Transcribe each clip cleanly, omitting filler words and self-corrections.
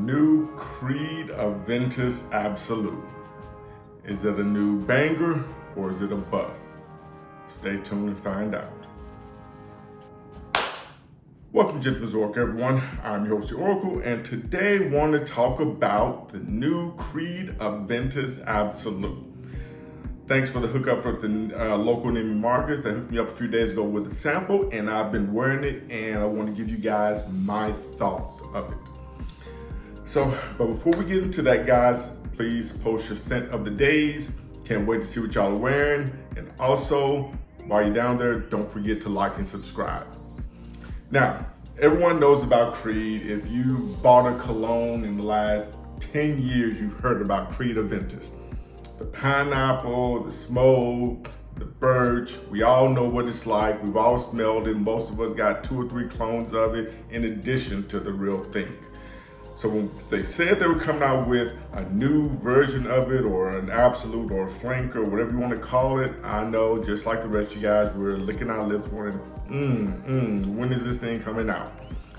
new Creed Aventus Absolu. Is it a new banger or is it a bust? Stay tuned and find out. Welcome to Gentleman's Oracle, everyone. I'm your host, the Oracle, and today I want to talk about the new Creed Aventus Absolu. Thanks for the hookup for the local Neiman Marcus that hooked me up a few days ago with a sample, and I've been wearing it, and I want to give you guys my thoughts of it. But before we get into that, guys, please post your scent of the days. Can't wait to see what y'all are wearing. And also, while you're down there, don't forget to like and subscribe. Now, everyone knows about Creed. If you bought a cologne in the last 10 years, you've heard about Creed Aventus. The pineapple, the smoke, the birch, we all know what it's like. We've all smelled it. Most of us got 2 or 3 clones of it in addition to the real thing. So when they said they were coming out with a new version of it, or an absolute or a flanker, whatever you want to call it, I know, just like the rest of you guys, we're licking our lips wondering, when is this thing coming out?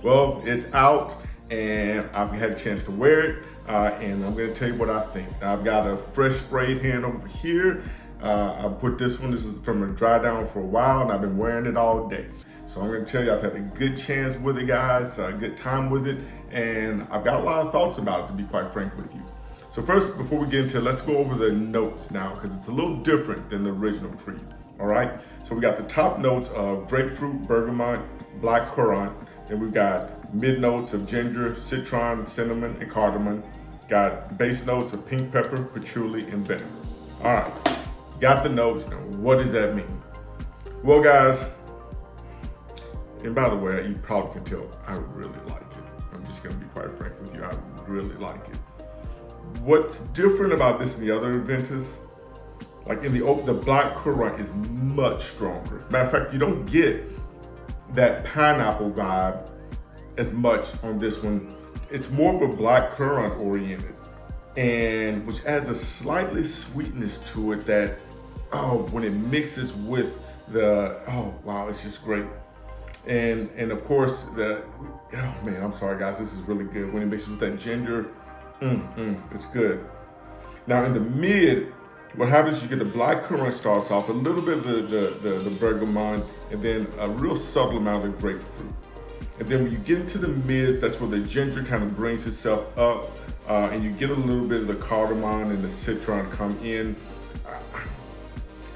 Well, it's out, and I've had a chance to wear it. And I'm gonna tell you what I think. I've got a fresh sprayed hand over here. I put this one, this is from a dry down for a while, and I've been wearing it all day. So I'm gonna tell you, I've had a good chance with it, guys, a good time with it, and I've got a lot of thoughts about it, to be quite frank with you. So first, before we get into it, let's go over the notes now, because it's a little different than the original Creed, all right? So we got the top notes of grapefruit, bergamot, black currant, then we've got mid notes of ginger, citron, cinnamon, and cardamom. Got base notes of pink pepper, patchouli, and vinegar. All right, got the notes. Now, what does that mean? Well, guys, and by the way, you probably can tell I really like it. I'm just gonna be quite frank with you, I really like it. What's different about this and the other Aventus, like in the black currant is much stronger. Matter of fact, you don't get that pineapple vibe as much on this one. It's more of a black currant oriented, and which adds a slightly sweetness to it that, when it mixes with it's just great. And of course, I'm sorry guys, this is really good. When it mixes with that ginger, it's good. Now in the mid, what happens is you get the black currant starts off, a little bit of the bergamot, and then a real subtle amount of grapefruit. And then when you get into the mids, that's where the ginger kind of brings itself up, and you get a little bit of the cardamom and the citron come in.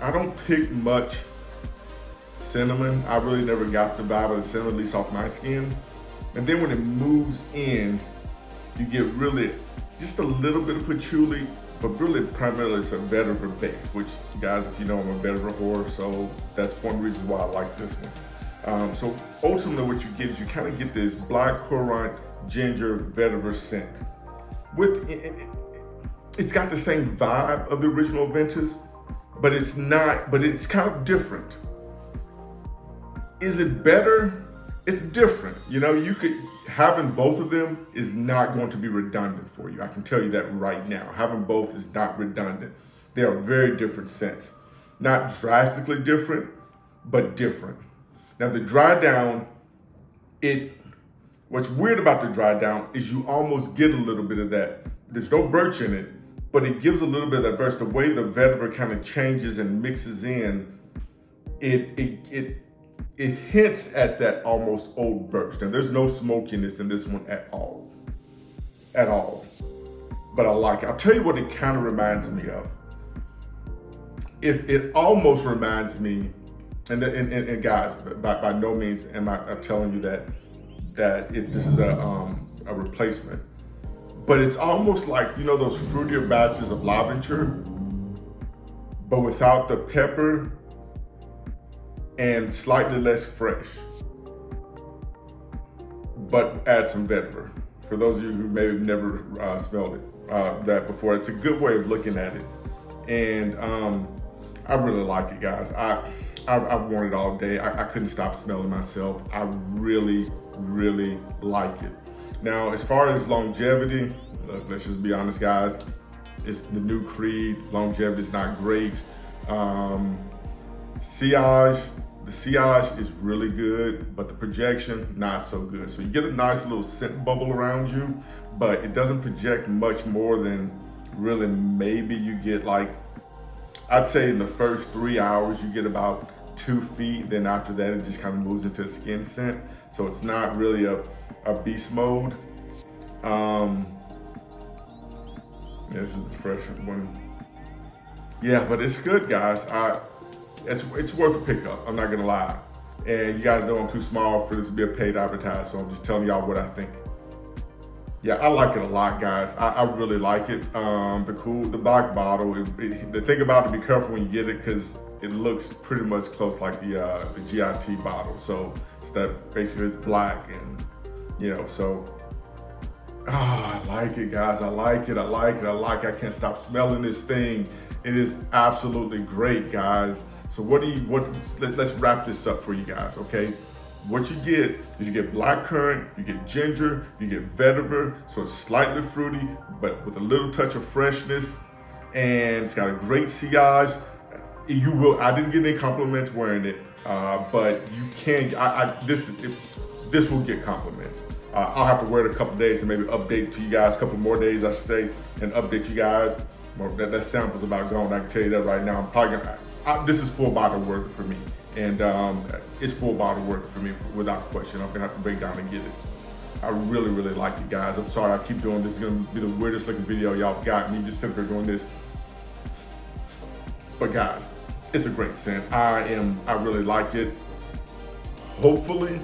I don't pick much cinnamon. I really never got the vibe of the cinnamon, at least off my skin. And then when it moves in, you get really just a little bit of patchouli, but really primarily it's a vetiver base, which you guys, if you know, I'm a vetiver whore, so that's one reason why I like this one. So ultimately what you get is you kind of get this black currant, ginger, vetiver scent. It's got the same vibe of the original Aventus, but it's kind of different. Is it better? It's different. Having both of them is not going to be redundant for you. I can tell you that right now. Having both is not redundant. They are very different scents. Not drastically different, but different. Now the dry down, what's weird about the dry down is you almost get a little bit of that. There's no birch in it, but it gives a little bit of that birch. The way the vetiver kind of changes and mixes in, it hints at that almost old birch. Now there's no smokiness in this one at all. But I like it. I'll tell you what it kind of reminds me of. It almost reminds me, and guys, by no means am I telling you that this is a replacement, but it's almost like, those fruitier batches of L'Aventure, but without the pepper and slightly less fresh, but add some vetiver. For those of you who may have never smelled that before, it's a good way of looking at it, and I really like it, guys. I've worn it all day. I couldn't stop smelling myself. I really, really like it. Now, as far as longevity, look, let's just be honest, guys. It's the new Creed. Longevity is not great. Sillage, The sillage is really good, but the projection, not so good. So you get a nice little scent bubble around you, but it doesn't project much more than really maybe you get like, I'd say in the first 3 hours, you get about 2 feet. Then after that, it just kind of moves into a skin scent. So it's not really a beast mode. This is the fresh one. Yeah, but it's good, guys. It's worth a pickup, I'm not gonna lie. And you guys know I'm too small for this to be a paid advertise, so I'm just telling y'all what I think. Yeah, I like it a lot, guys. I really like it. The black bottle, the thing about it, be careful when you get it, because it looks pretty much close like the GIT bottle. So it's that basically it's black, and so I like it, guys. I like it. I can't stop smelling this thing. It is absolutely great, guys. So let's wrap this up for you guys, okay? What you get is you get blackcurrant, you get ginger, you get vetiver, so it's slightly fruity, but with a little touch of freshness, and it's got a great sillage. I didn't get any compliments wearing it, but you can, this will get compliments. I'll have to wear it a couple days and maybe update to you guys, a couple more days, I should say, and update you guys. Well, that sample's about gone, I can tell you that right now. I'm probably this is full bottle worth it for me. And it's full bottle worth it for me without question. I'm gonna have to break down and get it. I really, really like it, guys. I'm sorry I keep doing this. It's gonna be the weirdest looking video y'all got, me just sitting there doing this. But guys, it's a great scent. I really like it. Hopefully,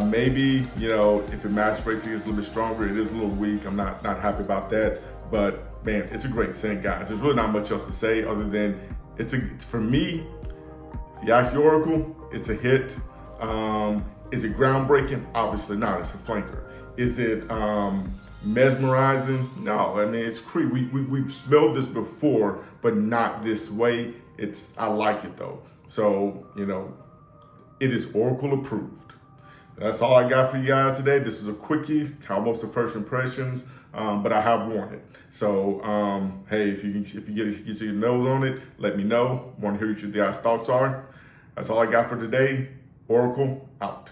maybe, if it macerates, it gets a little bit stronger. It is a little weak. I'm not happy about that. But man, it's a great scent, guys. There's really not much else to say other than it's for me. If you ask the Oracle, it's a hit. Is it groundbreaking? Obviously not. It's a flanker. Is it mesmerizing? No. I mean, it's Creed. We've smelled this before, but not this way. I like it though. So it is Oracle approved. That's all I got for you guys today. This is a quickie, almost the first impressions, but I have worn it. So hey, if you get your nose on it, let me know. Want to hear what your guys' thoughts are. That's all I got for today. Oracle out.